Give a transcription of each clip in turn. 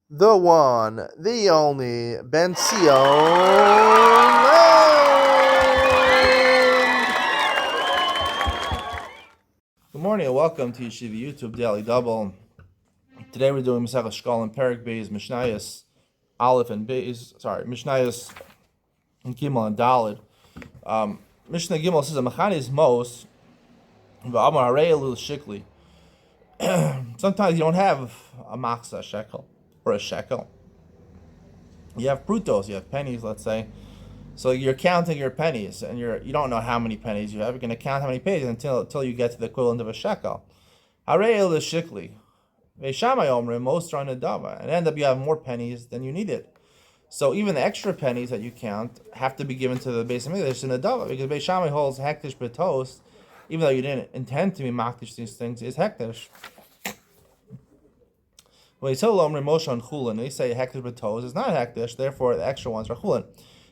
the one, the only, Ben Sion. Good morning and welcome to Yeshiva YouTube Daily Double. Today we're doing Masechah Shekalim Perek Beis Mishnayos Aleph and Beis. Mishnayos Gimel and Daled. Mishnah Gimel says a Machani's Mos v'Amar Harei Elul Shikli. Sometimes you don't have a machzah shekel or a shekel. You have prutos, you have pennies, let's say. So you're counting your pennies, and you don't know how many pennies you have. You're going to count how many pennies until you get to the equivalent of a shekel. Harei Elul Shikli. Ve'shamai omrim mosra nedava, and end up you have more pennies than you needed. So even the extra pennies that you count have to be given to the Beis Hamikdash in nedava, because Beis Shammai holds hektish b'tos, even though you didn't intend to be makdish these things, is hektish. When you tell omrim moshe on chulin, they say hektish b'tos is not hektish, therefore the extra ones are chulin.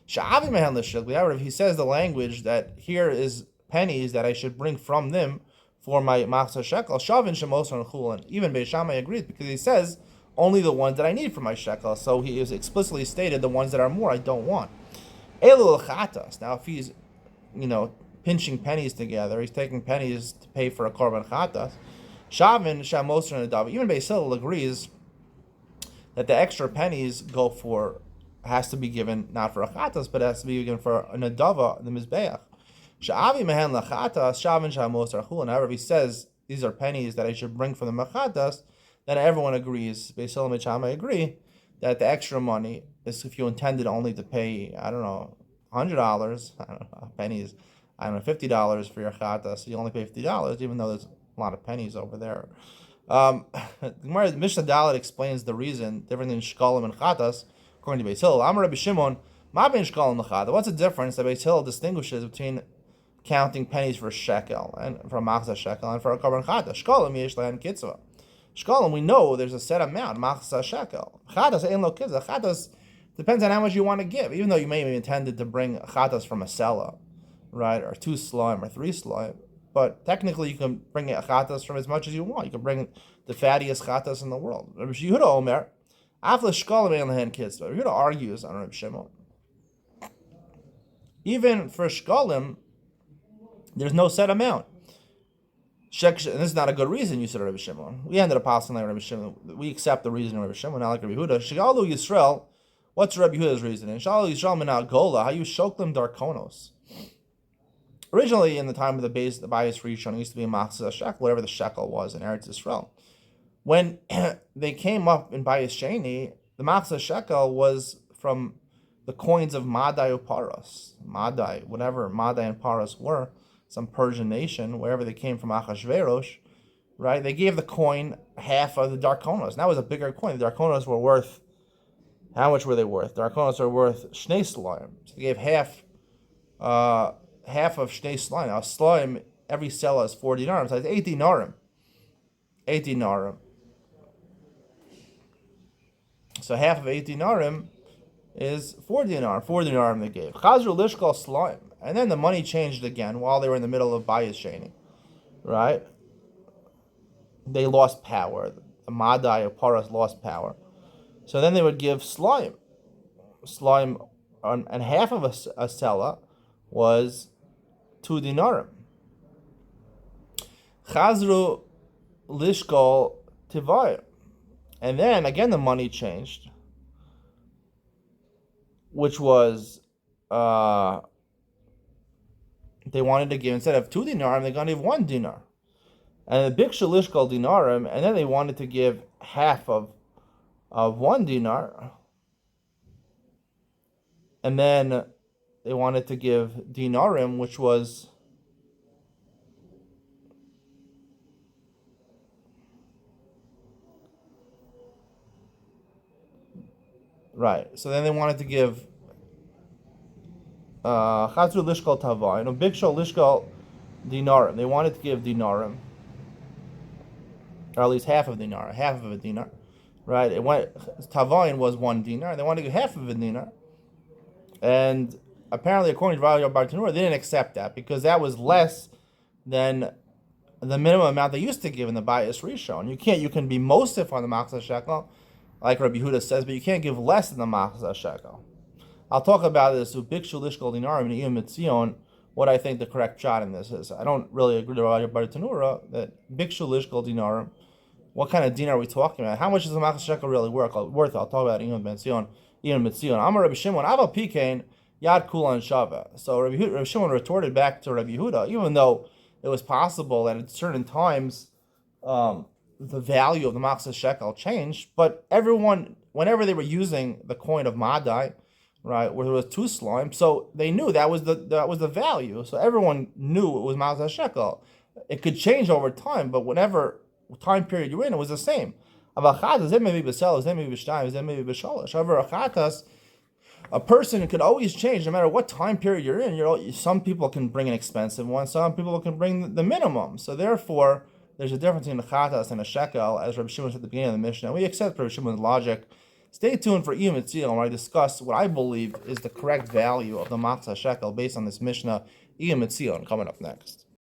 Sha'avi mehen l'shikli. However, if he says the language that here is pennies that I should bring from them for my machzah shekel, shavin shemos on chulin. Even Beis Shammai agrees, because he says only the ones that I need for my shekel. So he has explicitly stated the ones that are more I don't want. Elu chatas. Now, if he's, pinching pennies together, he's taking pennies to pay for a korban chatas. Shavin shamos on nadav. Even Beis Hillel agrees that the extra pennies has to be given not for a chatas, but it has to be given for a nadava, the mizbeach. Sha'avi mehen lachatas, shavin shamos archulin. However, if he says these are pennies that I should bring for the machatas, then everyone agrees, Beis Hillel and Shammai agree, that the extra money is if you intended only to pay, $100, pennies, $50 for your chatas, so you only pay $50, even though there's a lot of pennies over there. The Mishnah Dalet explains the reason, different than Shekalim and chatas, according to Beis Hillel. Amar Rabbi Shimon, ma ben Shekalim l'chata. What's the difference that Beis Hillel distinguishes between counting pennies for shekel and for machzah shekel and for a korban chata? Shekalim yesh lahen kitzvah. Shekalim, we know there's a set amount, machzah shekel. Chatas ein lo kitzvah. Chatas depends on how much you want to give. Even though you may have intended to bring chatas from a selah, right, or 2 slime or 3 slime, but technically you can bring chatas from as much as you want. You can bring the fattiest chatas in the world. Rabbi Yehuda Omer, after Shekalim ein lahen kitzvah. Rabbi Yehuda argues on Rabbi Shimon. Even for Shekalim, there's no set amount. And this is not a good reason, you said Rabbi Shimon. We ended up passing like Rabbi Shimon. We accept the reason of Rabbi Shimon, not like Rabbi Yehuda. Shekalu Yisrael, what's Rabbi Yehuda's reasoning? Shekalu Yisrael minal gola, how you shoklim darkonos. Originally, in the time of the Bayis Rishon, it used to be a machzah shekel, whatever the shekel was in Eretz Yisrael. When they came up in Bayis Sheni, the machzah shekel was from the coins of Madai or Paras. Madai, whatever Madai and Paras were, some Persian nation, wherever they came from, Achashverosh, right? They gave the coin half of the darkonos. And that was a bigger coin. The darkonos were worth, how much were they worth? The darkonos are worth shnei slaim. So they gave half of shnei slaim. Now, slaim, every selah is 4 dinarim, so it's 8 dinarim. 8 dinarim. So half of 8 dinarim is 4 dinar. 4 dinarim they gave. Chazru lishkal slaim. And then the money changed again while they were in the middle of Bayis Sheni, right? They lost power. The Madai or Paras lost power. So then they would give slime. Slime, and half of a selah was 2 dinarim. Chazru lishkol tivayim. And then again the money changed, which was they wanted to give, instead of 2 dinarim, they're going to give 1 dinar. And the big shalishkal dinarim, and then they wanted to give half of 1 dinar. And then they wanted to give dinarim, which was right. So then they wanted to give Chazru lishkal tavayin, big shal lishkal dinarim. They wanted to give dinarim, or at least half of a dinar, right? Tavayin was 1 dinar. They wanted to give half of a dinar, and apparently, according to Rabbi Bartanura, they didn't accept that because that was less than the minimum amount they used to give in the Bayis Rishon. You can be mosif on the machzah shekel, like Rabbi Yehuda says, but you can't give less than the machzah shekel. I'll talk about this with Bikshu Lishkol Dinarim and Mitzion, what I think the correct shot in this is. I don't really agree with Rabbi Tanura that Bikshu Lishkol Dinarim, what kind of dinar are we talking about? How much is the machzah shekel really worth? I'll talk about Iyon Mitzion. I'm a Rabbi Shimon. Aval Pikain Yad Kulan Shava. So Rabbi Shimon retorted back to Rabbi Yehuda, even though it was possible that at certain times the value of the machzah shekel changed, but everyone, whenever they were using the coin of Madai, right, where there was 2 slime, so they knew that was the value. So everyone knew it was machzah shekel. It could change over time, but whenever time period you're in, it was the same. However, a person could always change no matter what time period you're in. Some people can bring an expensive one, some people can bring the minimum. So therefore, there's a difference between a chatas and a shekel, as Rabbi Shimon said at the beginning of the Mishnah. We accept Rabbi Shimon's logic. Stay tuned for Iyum Etzion, where I discuss what I believe is the correct value of the machzah shekel based on this Mishnah. Iyum Etzion coming up next.